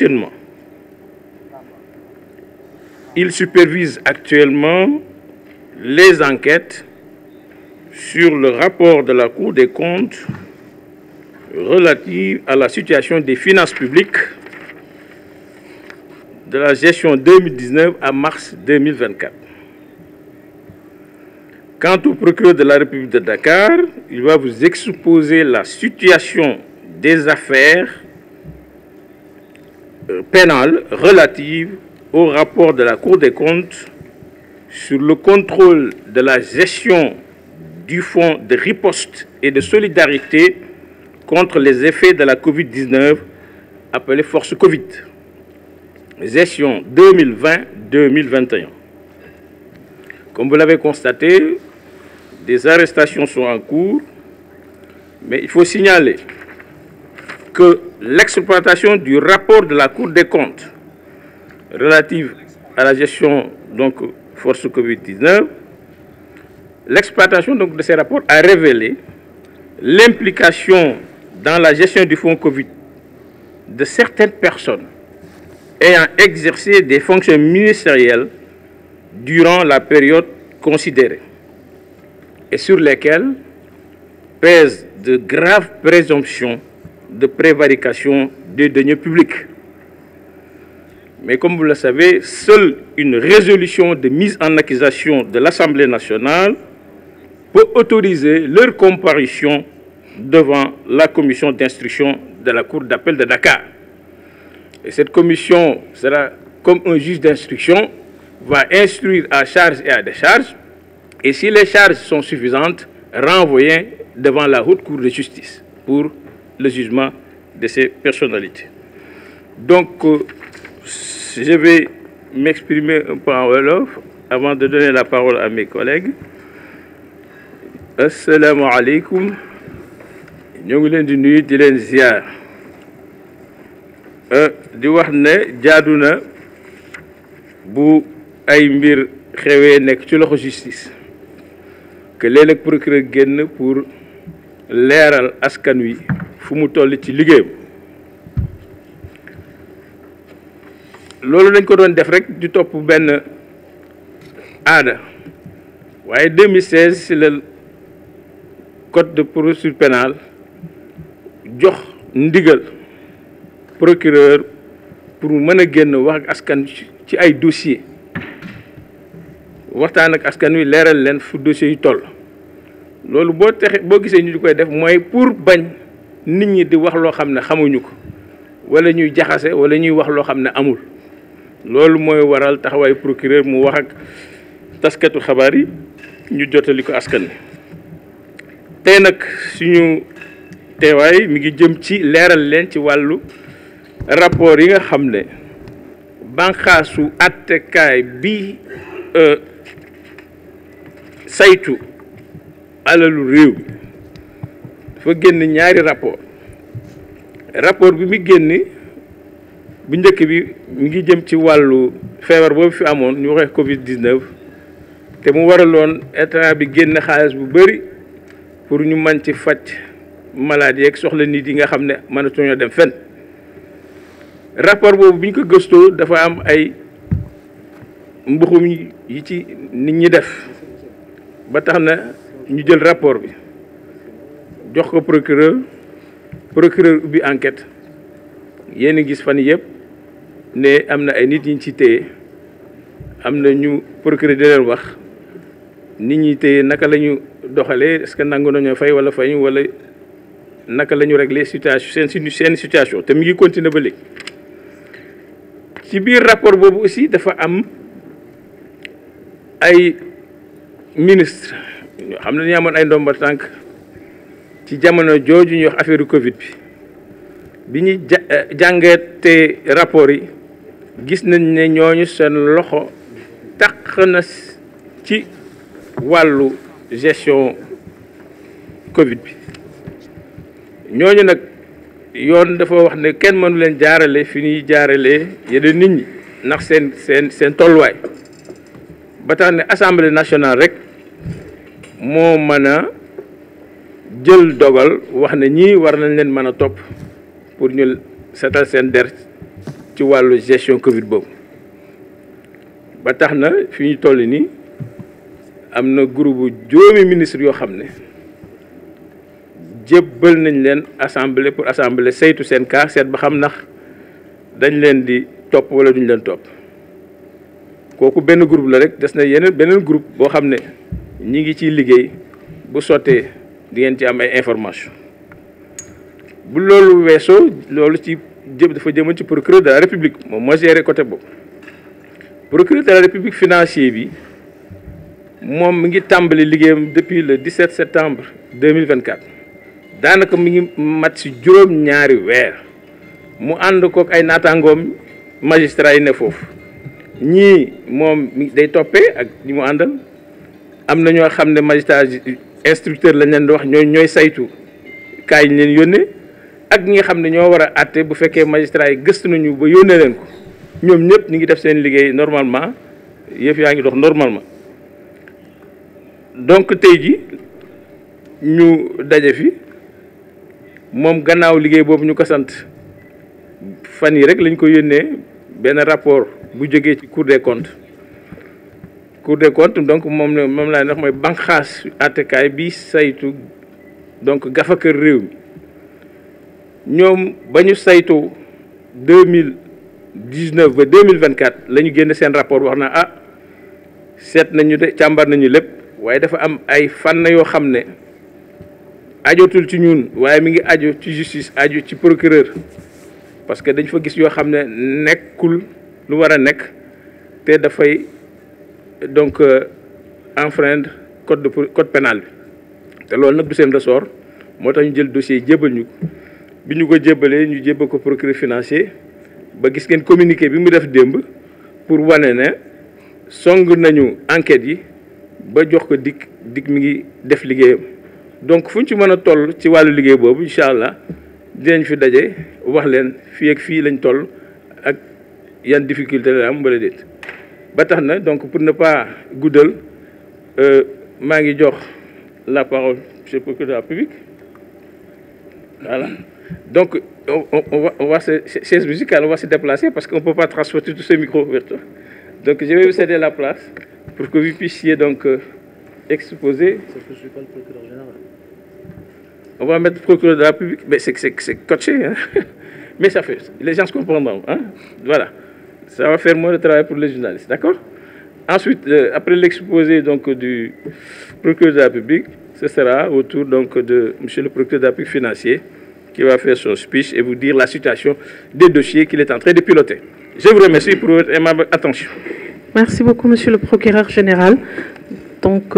fonctionnement. Il supervise actuellement les enquêtes sur le rapport de la Cour des comptes relative à la situation des finances publiques de la gestion 2019 à mars 2024. Quant au procureur de la République de Dakar, il va vous exposer la situation des affaires pénales relatives au rapport de la Cour des comptes sur le contrôle de la gestion du fonds de riposte et de solidarité contre les effets de la Covid-19, appelé Force Covid, gestion 2020-2021. Comme vous l'avez constaté, des arrestations sont en cours, mais il faut signaler que l'exploitation du rapport de la Cour des comptes relative à la gestion donc Force Covid-19, l'exploitation donc de ces rapports a révélé l'implication dans la gestion du fonds Covid de certaines personnes ayant exercé des fonctions ministérielles durant la période considérée et sur lesquelles pèsent de graves présomptions de prévarication des deniers publics. Mais comme vous le savez, seule une résolution de mise en accusation de l'Assemblée nationale peut autoriser leur comparution devant la commission d'instruction de la Cour d'appel de Dakar. Et cette commission sera, comme un juge d'instruction, va instruire à charge et à décharge, et si les charges sont suffisantes, renvoyer devant la Haute Cour de justice pour le jugement de ces personnalités. Donc, je vais m'exprimer un peu en wolof avant de donner la parole à mes collègues. Assalamu alaikum. Ñoo ngi leen di nuyu di leen ziar. Di wax ne jaadu na bu ay mbir xewee nekk ci loxo justice que léeg-léeg procureur génn pour leeral askan wi fu mu toll ci liggéeyam. Loolu dañ ko doon def rek di topp benn aada waaye 2016 si le code de procédure pénale jox ndigal procureur pour mu mën a génn wax ak askan ci ay dossier waxtaan ak askan wi leeral leen fu dossier yi toll. Loolu boo gisee ñu di koy def mooy pour bañ nit ñi di wax loo xam ne xamuñu ko wala ñuy jaxase wala ñuy wax loo xam ne amul. Loolu mooy waral taxawaayu procureur mu wax ak taskatu xabaar yi ñu jotali ko askan wi. Tey nag suñu teewaay mi ngi jëm ci leeral leen ci wàllu rapport yi nga xam ne banqaasu attekaay bi saytu alalu réew mi dafa génn ñaari rapport bi mi génn bu njëkk bi mi ngi jëm ci wàllu feebar boobu fi amoon ñu waxee Covid-19 te mu waraloon état bi génn xaalis bu bari pour ñu mën ci faj maladie yeeg soxla nit yi nga xam ne mënatuñoo dem fenn. Rapport boobu bi ñu ko gëstoo dafa am ay mbuxum yi ci nit ñi def ba tax na ñu jël rapport bi jox ko procureur ubbi enquête yéen a gis fan yëpp ne am na ay nit ñi ci téye am na ñu procureur di leen wax nit ñi téye naka la ñu doxalee est-ce que nangu nañoo fay wala fayu wala naka la ñu régler situation seen situation te mi ngi continuer ba léegi. Ci biir rapport boobu aussi dafa am ay ministre ñoo xam ne ñu amoon ay ndomba tànk ci jamono jooju ñuy wax affaire Covid bi ñuy jàngatee rapport yi gis nañ ne ñooñu seen loxo taq na ci wàllu gestion Covid bi. Ñooñu nag yoon dafa wax ne kenn mënu leen jaarale fi ñuy jaaralee yeneen nit ñi ndax seen tolluwaay ba tax ne assemblée nationale rek moo mën a jël dogal wax ne ñii war nañ leen mën a topp pour ñu setal seen der ci ci wàllu gestion Covid boobu ba tax na fi ñu toll nii am na groupe juróomi ministre yoo xam ne jébbal nañ leen assemblée pour assemblée saytu seen cas seet ba xam ndax dañ leen di topp wala duñ leen topp kooku benn groupe la rek des na beneen groupe boo xam ne ñi ngi ciy liggéey bu sottee di ngeen ci am ay information bu loolu weesoo loolu ci dafa jëmoon ci procureur de la république moom moo géré côté boobu procureur de la république financier bi moom mi ngi tàmbali liggéeyam depuis le 17 septembre 2024 daanaka mi ngi mat si juróom-ñaari weer mu ànd kook ay naataangoom magistrat yi ne foofu ñii moom day toppee ak ñi mu àndal am na ñoo xam ne magistrat instructeur lañ leen di wax ñooy saytu kaay ñu leen yónnee ak ñi nga xam ne ñoo war a àtte bu fekkee magistrat yi gëstu nañu ba yónnee leen ko ñoom ñëpp ñu ngi def seen liggéey normalement yëf yaa ngi dox normalement donc tey ji ñu daje fi moom gannaaw liggéey boobu ñu ko sant fan yi rek lañ ko yónnee benn rapport bu jógee ci Cour des comptes donc moom laa wax mooy banqaas àttekaay bi saytu donc gafakër réew mi ñoom ba ñu saytu 2019 ba 2024 la ñu génn seen rapport wax na seet nañu de càmbar nañu lépp waaye dafa am ay fànn yoo xam ne ajotul ci ñun waaye mi ngi aju ci justice aju ci procureur parce que dañ fa gis yoo xam ne nekkul lu war a nekk te dafay donc enfreindre code pénal bi te loolu nag du seen ressort moo tax ñu jël dossier jébbal ñu bi ñu ko jébbalee ñu jébbal ko procureur financier ba gis ngeen communiqué bi mu def démb pour wane ne song nañu enquête yi ba jox ko dik mi ngi def liggéeyam donc fu ñu ci mën a toll ci wàllu liggéey boobu incha allah dinañ fi daje wax leen fii ak fii lañ toll ak yan difficulté la am wala déet ba tax na donc pour ne pas guddal maa ngi jox la parole monsieur le procureur de la République voilà donc on va se chaise musicale on va se déplacer parce qu'on ne peut pas transporter tout ce micro vers toi donc je vais vous céder la place pour que vous puissiez donc exposer. Sauf que je ne suis pas le procureur général. On va mettre procureur de la République, mais c'est coaché, hein? Mais ça fait, les gens se comprendront, hein? Voilà, ça va faire moins de travail pour les journalistes, d'accord? Ensuite, après l'exposé donc du procureur de la République, ce sera au tour donc de monsieur le procureur de la République financier qui va faire son speech et vous dire la situation des dossiers qu'il est en train de piloter. Je vous remercie pour votre aimable attention. Merci beaucoup, monsieur le procureur général. Donc,